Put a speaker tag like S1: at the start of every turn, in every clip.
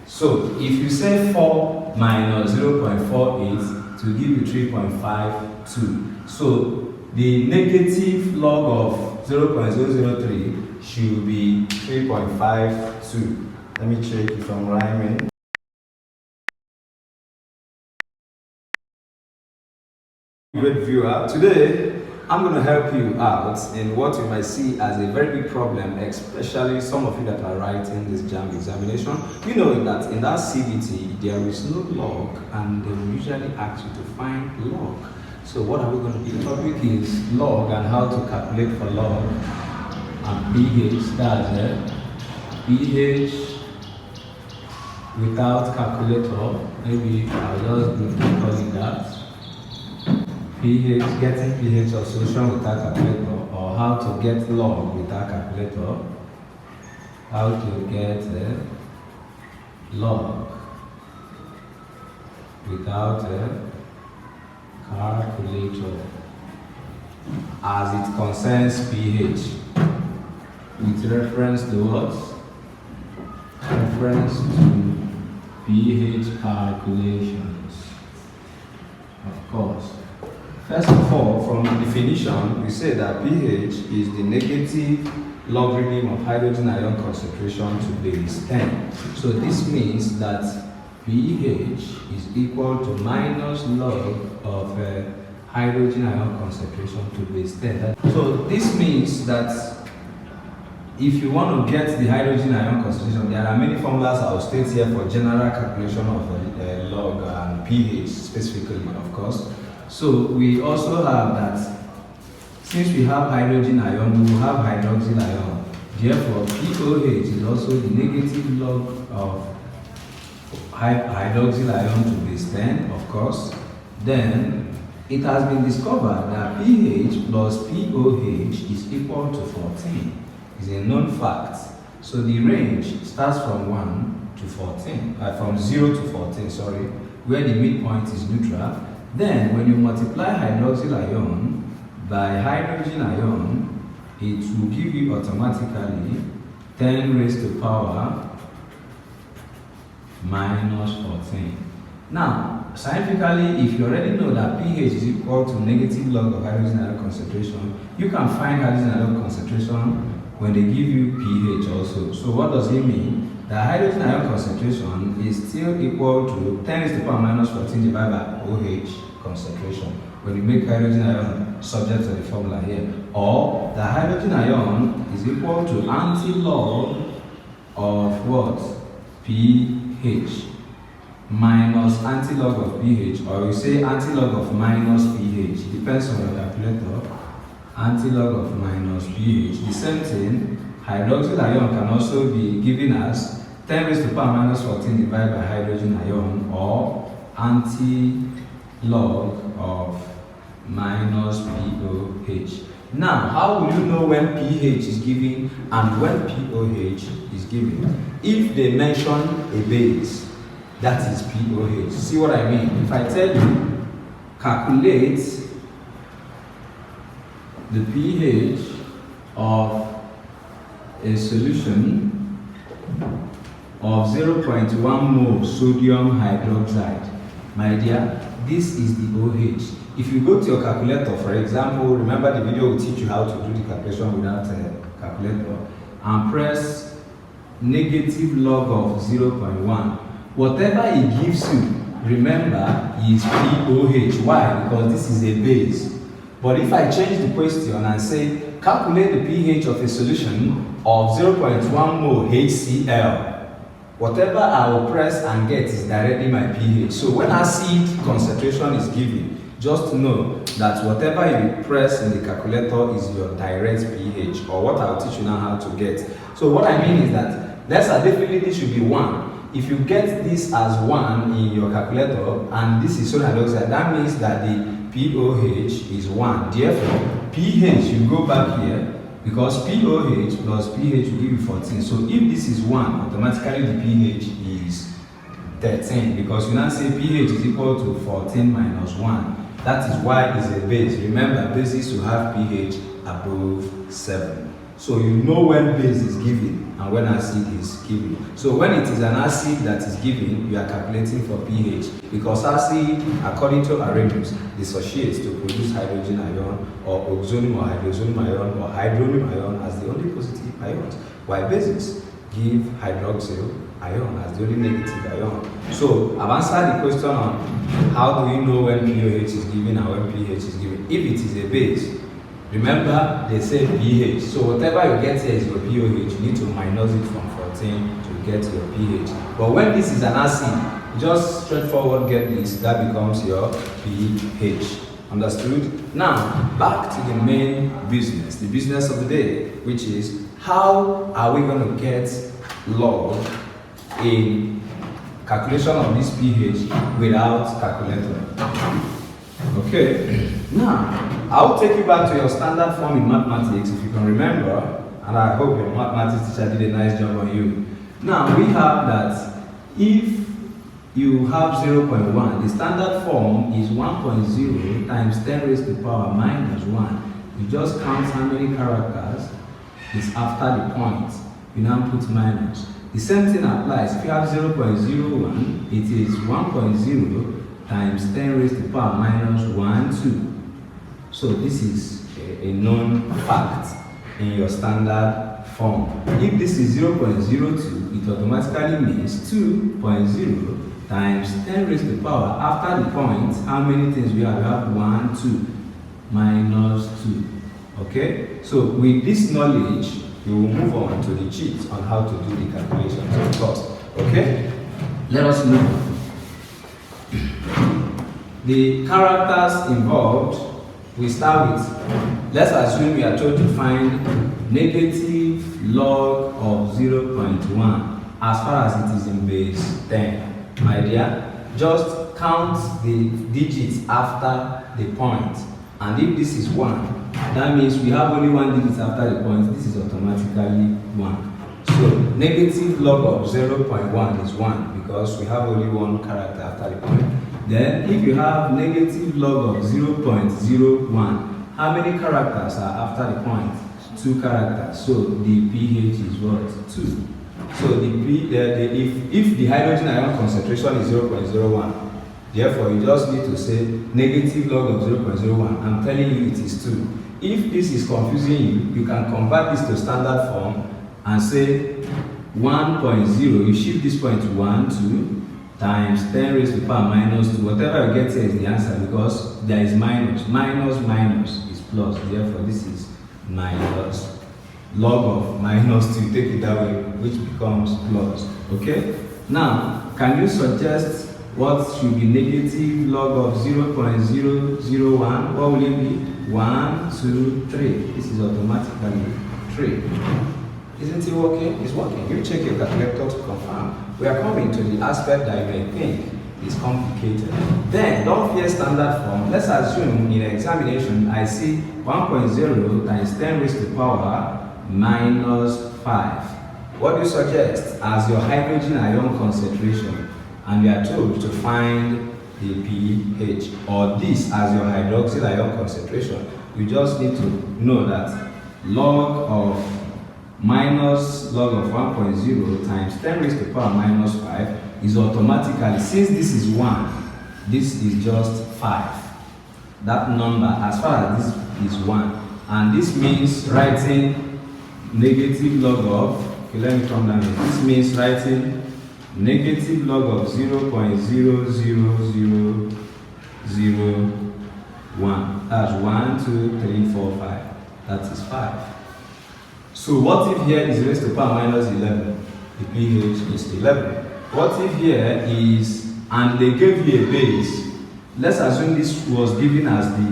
S1: So if you say 4 minus 0.48 to give you 3.52, so the negative log of 0.003 should be 3.52. Let me check if I'm rhyming. Great viewer, today I'm going to help you out in what you might see as a very big problem, especially some of you that are writing this JAMB examination. You know that in that CBT there is no log, and they will usually ask you to find log. So what are we going to do? The topic is log and how to calculate for log and pH. That's it. pH without calculator. Maybe I'll just call it that. pH, getting pH of solution without calculator, or how to get log without calculator, how to get log without a calculator as it concerns pH with reference to what? Reference to pH calculations, of course. First of all, from the definition, we say that pH is the negative logarithm of hydrogen ion concentration to base 10. So this means that pH is equal to minus log of hydrogen ion concentration to base 10. So this means that if you want to get the hydrogen ion concentration, there are many formulas I will state here for general calculation of log and pH specifically, of course. So we also have that since we have hydrogen ion, we will have hydroxyl ion. Therefore, POH is also the negative log of hydroxyl ion to base 10, of course. Then it has been discovered that pH plus POH is equal to 14. It's a known fact. So the range starts from 1 to 14, from 0 to 14, sorry, where the midpoint is neutral. Then, when you multiply hydroxyl ion by hydrogen ion, it will give you automatically 10 raised to power minus 14. Now, scientifically, if you already know that pH is equal to negative log of hydrogen ion concentration, you can find hydrogen ion concentration when they give you pH also. So what does it mean? The hydrogen ion concentration is still equal to 10 raised to the power minus 14 divided by OH concentration when you make hydrogen ion subject to the formula here. Or the hydrogen ion is equal to anti-log of what? pH minus anti-log of pH, or you say anti-log of minus pH. It depends on your calculator. Anti-log of minus pH. The same thing, hydroxyl ion can also be given as 10 raised to the power minus 14 divided by hydrogen ion, or anti-log of minus POH. Now, how will you know when pH is given and when POH is given? If they mention a base, that is POH. See what I mean? If I tell you, calculate the pH of a solution of 0.1 mole sodium hydroxide, my dear, this is the OH. If you go to your calculator, for example, remember the video will teach you how to do the calculation without a calculator, and press negative log of 0.1. Whatever it gives you, remember, is POH. Why? Because this is a base. But if I change the question and say, calculate the pH of a solution of 0.1 mole HCl, whatever I will press and get is directly my pH. So when acid concentration is given, just know that whatever you press in the calculator is your direct pH, or what I'll teach you now how to get. So what I mean is that let's say definitely this should be 1. If you get this as 1 in your calculator and this is sodium hydroxide, that means that the POH is 1. Therefore, pH, you go back here, because POH plus pH will give you 14. So if this is 1, automatically the pH is 13, because you now say pH is equal to 14 minus 1. That is why it's a base. Remember, bases will have pH above 7. So you know when base is given. and when acid is given. So when it is an acid that is given, you are calculating for pH, because acid, according to Arrhenius, dissociates to produce hydrogen ion, or oxonium or hydrozonium ion, or hydronium ion as the only positive ions, while bases give hydroxyl ion as the only negative ion. So I've answered the question on how do we know when pOH is given and when pH is given. If it is a base, remember they say pH, so whatever you get here is your pOH. You need to minus it from 14 to get your pH. But when this is an acid, just straightforward get this, that becomes your pH. Understood? Now back to the main business, the business of the day, which is how are we going to get log in calculation of this pH without calculator. Okay, now I'll take you back to your standard form in mathematics, if you can remember, and I hope your mathematics teacher did a nice job on you. Now we have that if you have 0.1, the standard form is 1.0 times 10 raised to the power minus 1. You just count how many characters is after the point. You now put minus. The same thing applies. If you have 0.01, it is 1.0 times 10 raised to the power minus 1, 2. So this is a known fact in your standard form. If this is 0.02, it automatically means 2.0 times 10 raised to the power. After the point, how many things we have? We have 1, 2, minus 2. Okay? So with this knowledge, we will move on to the cheat on how to do the calculations of cost. Okay? Let us move on. The characters involved, we start with, let's assume we are told to find negative log of 0.1 as far as it is in base 10. My dear, just count the digits after the point. And if this is 1, that means we have only one digit after the point. This is automatically 1. So negative log of 0.1 is 1 because we have only one character after the point. Then if you have negative log of 0.01, how many characters are after the point? 2 characters. So the pH is what? 2. So if the hydrogen ion concentration is 0.01, therefore you just need to say negative log of 0.01. I'm telling you it is 2. If this is confusing you, you can convert this to standard form and say 1.0. You shift this point to 1, 2 times 10 raised to the power minus 2. Whatever you get here is the answer because there is minus. Minus is plus. Therefore, this is minus log of minus 2. Take it that way, which becomes plus. Okay? Now, can you suggest what should be negative log of 0.001? What will it be? 1, 2, 3. This is automatically 3. Isn't it working? It's working. You check your calculator to confirm. We are coming to the aspect that you may think is complicated. Then, don't fear standard form. Let's assume in examination I see 1.0 times 10 raised to the power minus 5. What do you suggest as your hydrogen ion concentration? And we are told to find the pH, or this as your hydroxyl ion concentration. You just need to know that log of minus log of 1.0 times 10 raised to the power minus 5 is automatically, since this is 1, this is just 5. That number, as far as this is 1, and this means writing negative log of, okay, let me come down here. This means writing negative log of 0.00001. That's 1, 2, 3, 4, 5. That is 5. So what if here is raised to power minus 11? The pH is 11. What if here is, and they gave you a base? Let's assume this was given as the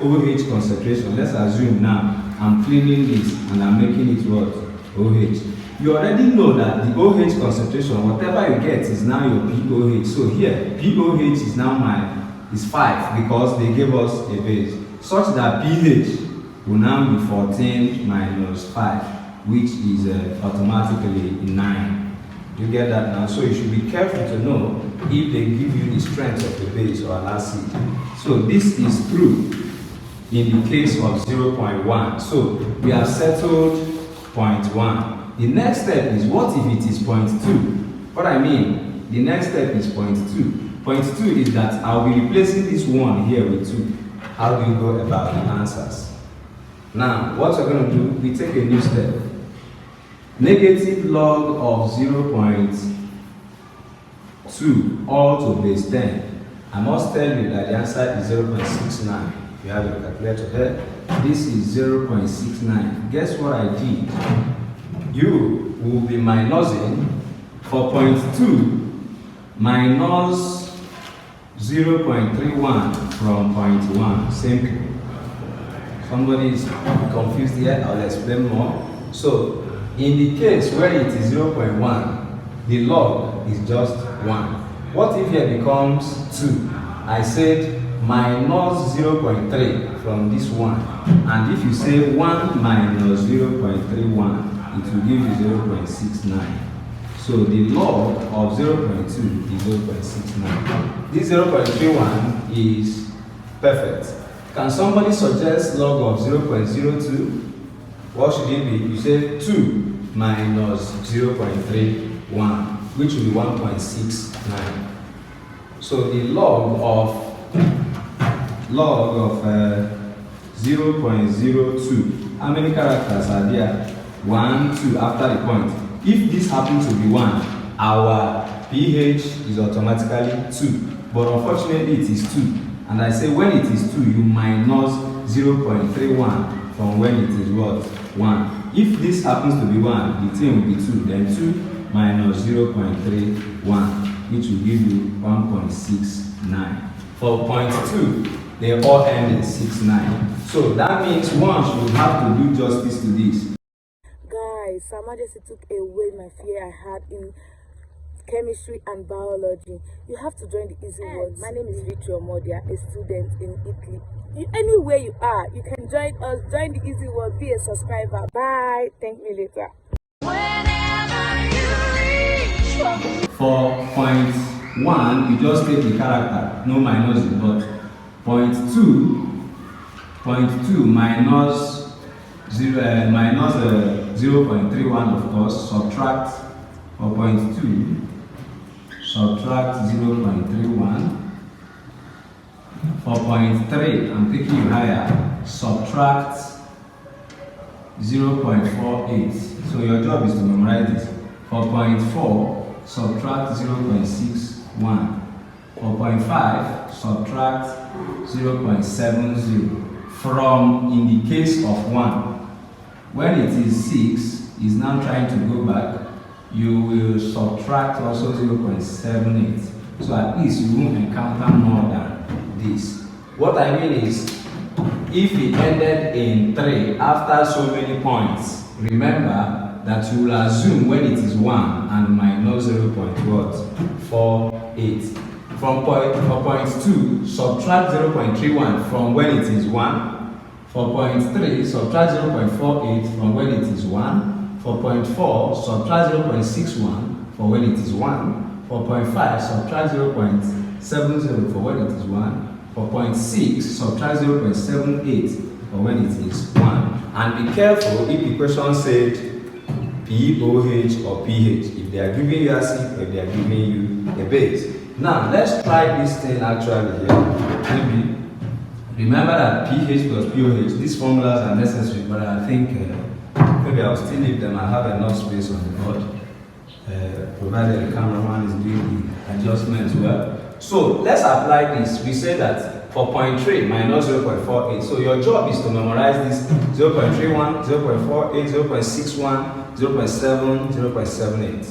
S1: OH concentration. Let's assume now I'm cleaning this and I'm making it what? OH. You already know that the OH concentration, whatever you get, is now your pOH. So here, pOH is now is 5 because they gave us a base, such that pH will now be 14 minus 5, which is automatically 9. You get that now? So you should be careful to know if they give you the strength of the base or an acid. So this is true in the case of 0.1. So we have settled 0.1. the next step is, what if it is 0.2? What I mean, the next step is 0.2. 0.2 is that I'll be replacing this 1 here with 2. How do you go about the answers? Now, what we're going to do, we take a new step. Negative log of 0.2 all to base 10. I must tell you that the answer is 0.69. If you have your calculator there, this is 0.69. Guess what I did? You will be minusing for 0.2 minus 0.31 from 0.1. Simple. Somebody is confused here, I'll explain more. So, in the case where it is 0.1, the log is just 1. What if here becomes 2? I said minus 0.3 from this 1. And if you say 1 minus 0.31, it will give you 0.69. So the log of 0.2 is 0.69. This 0.31 is perfect. Can somebody suggest log of 0.02? What should it be? You say 2 minus 0.31, which will be 1.69. So the log of 0.02. How many characters are there? 1, 2 after the point. If this happens to be 1, our pH is automatically 2. But unfortunately it is 2. And I say when it is 2, you minus 0.31 from when it is what? 1. If this happens to be 1, the thing will be 2. Then 2 minus 0.31, which will give you 1.69. For 0.2, they all end in 69. So that means one should have to do justice to this.
S2: Guys, Majestic took away my fear I had in chemistry and biology. You have to join the easy words. My name is Victor Modia, a student in Italy. Anywhere you are, you can join us. Join the easy word. Be a subscriber. Bye. Thank me later.
S1: For 0.1, you just take the character, no minus it, but 0.2 minus 0.31, of course, subtract for 0.2, subtract 0.31. For 0.3, I'm taking you higher, subtract 0.48. So your job is to memorize this. For 0.4, subtract 0.61. For 0.5, subtract 0.70. From, in the case of 1, when it is 6, is now trying to go back, you will subtract also 0.78. So at least you won't encounter more than this. What I mean is, if it ended in 3 after so many points, remember that you will assume when it is 1 and minus 0.48. For 0.2, subtract 0.31 from when it is 1. For 0.3, subtract 0.48 from when it is 1. For 0.4, subtract 0.61 for when it is 1. For 0.5, subtract 0.70 for when it is 1. For 0.6, subtract 0.78 for when it is 1. And be careful if the question said POH or pH, if they are giving you acid or if they are giving you a base. Now, let's try this thing actually here. Maybe. Remember that pH plus pOH, these formulas are necessary, but I think maybe I'll still leave them. I have enough space on the board, provided the cameraman is doing the adjustments well. So, let's apply this. We say that for 0.3 minus 0.48. So, your job is to memorize this 0.31, 0.48, 0.61, 0.7, 0.78.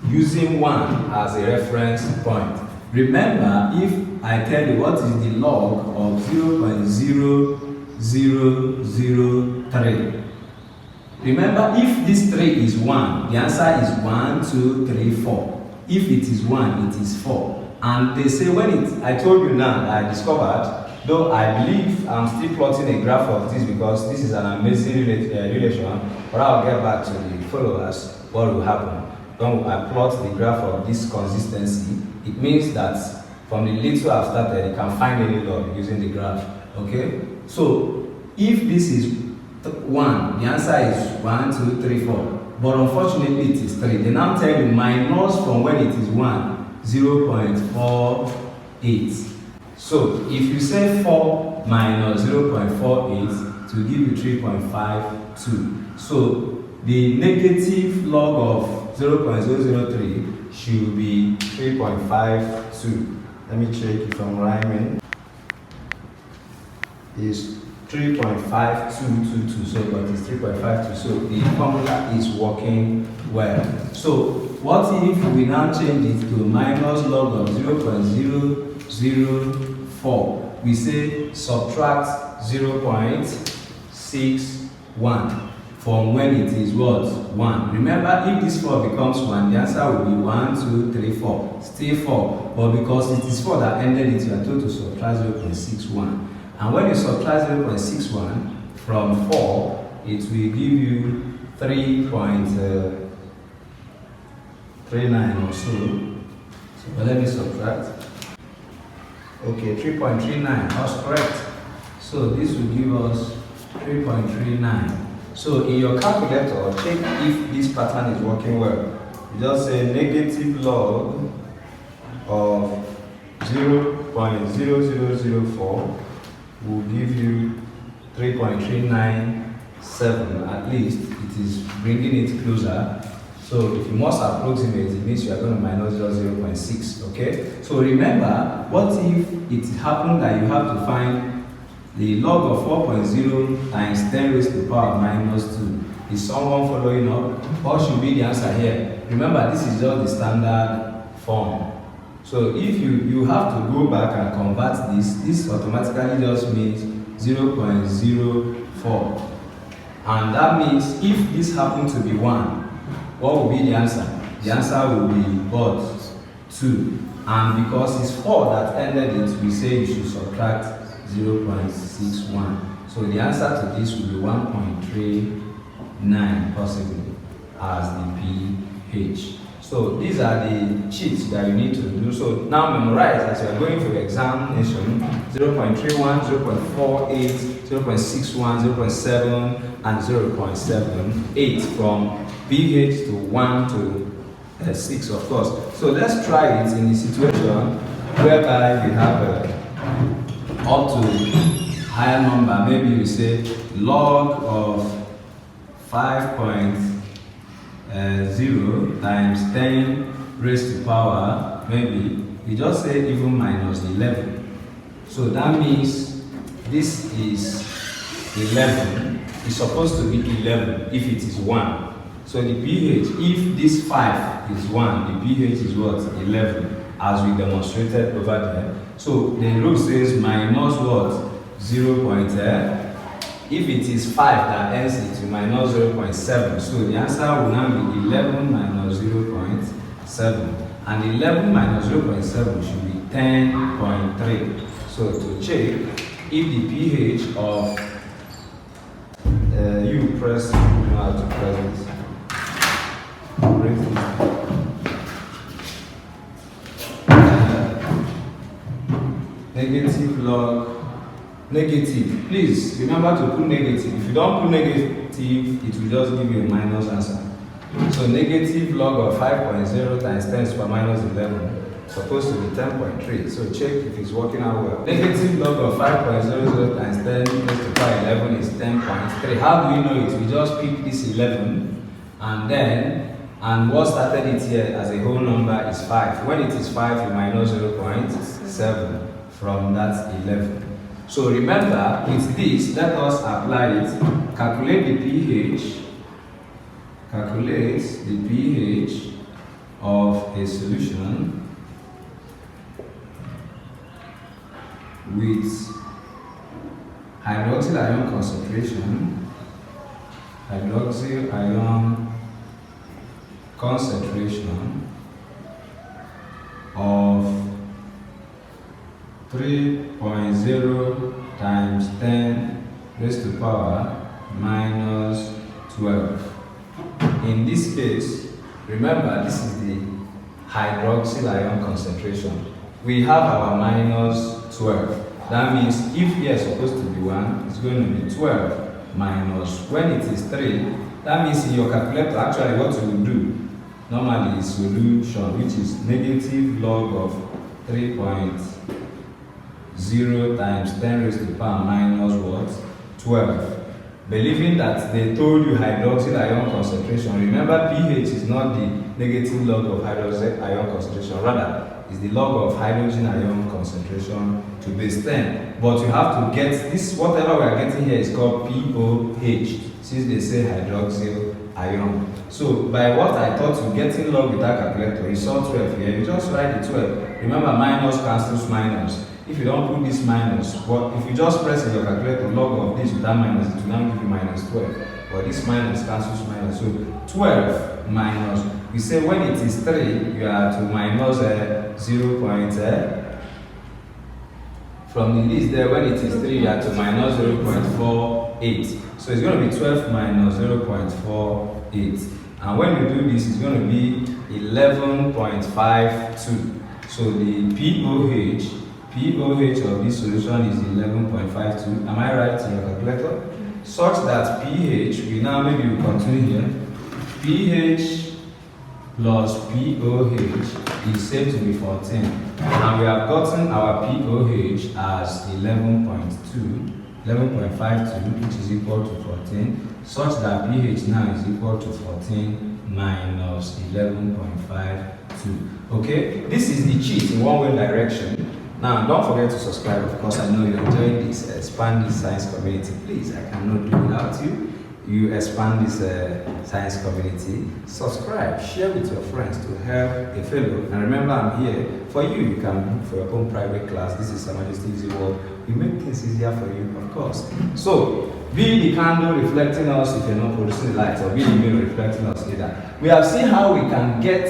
S1: Using 1 as a reference point. Remember, if I tell you what is the log of 0.0003, remember if this 3 is 1, the answer is 1, 2, 3, 4. If it is 1, it is 4. And they say when it, I told you now, I discovered, though I believe I'm still plotting a graph of this because this is an amazing relation, but I'll get back to the followers what will happen. When I plot the graph of this consistency, it means that from the little I've started, you can find any log using the graph. Okay? So, if this is 1, the answer is 1, 2, 3, 4. but unfortunately it is 3. They now tell you minus from when it is 1, 0.48. So if you say 4 minus 0.48 to give you 3.52. So the negative log of 0.003 should be 3.52. Let me check if I'm rhyming. Is 3.5222, so but it's 3.52, so the formula is working well. So what if we now change it to minus log of 0.004? We say subtract 0.61 from when it is what? 1. Remember, if this 4 becomes 1, the answer will be 1, 2, 3, 4. Still 4. But because it is 4 that ended it, you are told to subtract 0.61. And when you subtract 0.61 from 4, it will give you 3.39 or so. But let me subtract. Okay, 3.39, that's correct. So this will give us 3.39. So in your calculator, check if this pattern is working well. You just say negative log of 0.0004 will give you 3.397. At least it is bringing it closer. So if you must approximate, it means you are going to minus 0.6. Okay. So remember, what if it happened that you have to find the log of 4.0 times 10 raised to the power minus 2? Is someone following up? What should be the answer here? Remember, this is just the standard form. So if you have to go back and convert this automatically just means 0.04. And that means if this happened to be 1, what will be the answer? The answer will be what? 2. And because it's 4 that ended it, we say you should subtract 0.61. So the answer to this will be 1.39 possibly as the pH. So these are the sheets that you need to do. So now memorize as you are going for the examination 0.31, 0.48, 0.61, 0.7, and 0.78 from pH to 1 to 6, of course. So let's try it in the situation whereby we have up to higher number. Maybe you say log of 5.0 times 10 raised to power, maybe we just say even minus 11. So that means this is 11. It's supposed to be 11 if it is 1. So the pH, if this 5 is 1, the pH is what? 11, as we demonstrated over there. So the rule says minus what? 0.8. If it is 5 that ends it to minus 0.7, so the answer will now be 11 minus 0.7. And 11 minus 0.7 should be 10.3. So to check if the pH of you press, you know how to press this. Negative log. Negative. Please remember to put negative. If you don't put negative, it will just give you a minus answer. So negative log of 5.0 times 10 to the power minus 11 supposed to be 10.3. So check if it's working out well. Negative log of 5.00 times 10 to the power 11 is 10.3. How do we know it? We just pick this 11 and what started it here as a whole number is 5. When it is 5, you minus 0.7 from that 11. So remember, with this, let us apply it. Calculate the pH. Calculate the pH of a solution with hydroxyl ion concentration. Hydroxyl ion concentration of 3.0 times 10 raised to the power minus 12. In this case, remember this is the hydroxyl ion concentration. We have our minus 12. That means if here is supposed to be 1, it's going to be 12 minus, when it is 3, That means in your calculator, actually what you will do normally is solution, which is negative log of 3.0 times 10 raised to the power minus what? 12. Believing that they told you hydroxyl ion concentration. Remember, pH is not the negative log of hydroxyl ion concentration, rather is the log of hydrogen ion concentration to base 10. But you have to get this, whatever we are getting here is called pOH, since they say hydroxyl ion. So by what I thought you getting log with that calculator, you saw 12 here, you just write the 12. Remember, minus cancels minus. If you don't put this minus, but if you just press in your calculator log of this with that minus, it will now give you minus 12. But this minus cancels minus. So 12 minus, we say when it is 3, you are to minus 0. From the list there, when it is 3, you are to minus 0.48. So it's going to be 12 minus 0.48. And when you do this, it's going to be 11.52. So the pOH of this solution is 11.52. Am I right in your calculator? Such that pH, we now maybe we continue here. pH plus pOH is said to be 14. And we have gotten our pOH as 11.52, which is equal to 14, such that pH now is equal to 14 minus 11.52. Okay, this is the cheat in one-way direction. Now, don't forget to subscribe. Of course, I know you enjoy this, expand this science community. Please, I cannot do without you. You expand this science community. Subscribe, share with your friends to help a fellow. And remember, I'm here for you. You can book for your own private class. This is Majestic Easy World. We make things easier for you, of course. So, be the candle reflecting us if you're not producing the light, or be the mirror reflecting us either. We have seen how we can get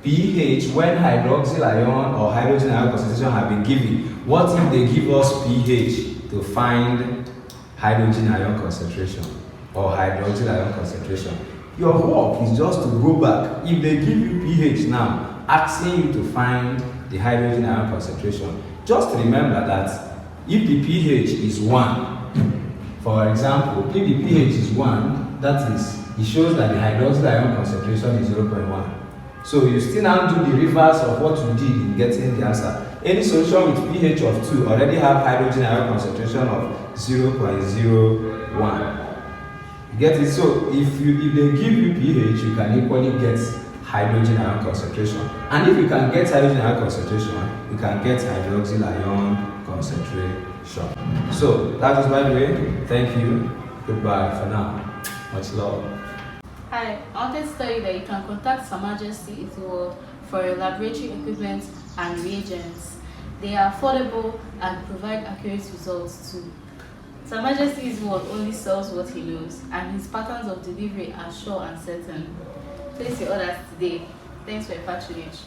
S1: pH when hydroxyl ion or hydrogen ion concentration have been given. What if they give us pH to find hydrogen ion concentration or hydroxyl ion concentration? Your work is just to go back. If they give you pH now, asking you to find the hydrogen ion concentration, just remember that if the pH is 1, for example, if the pH is 1, that is, it shows that the hydroxyl ion concentration is 0.1. So you still now do the reverse of what you did in getting the answer. Any solution with pH of 2 already have hydrogen ion concentration of 0.01. You get it? So if they give you pH, you can equally get hydrogen ion concentration. And if you can get hydrogen ion concentration, you can get hydroxyl ion concentration. So that is, by the way, thank you. Goodbye for now. Much love.
S3: Hi, I wanted to tell you that you can contact Majestic Easy World for your laboratory equipment and reagents. They are affordable and provide accurate results too. Majestic Easy World only sells what he knows, and his patterns of delivery are sure and certain. Place your orders today. Thanks for your patronage.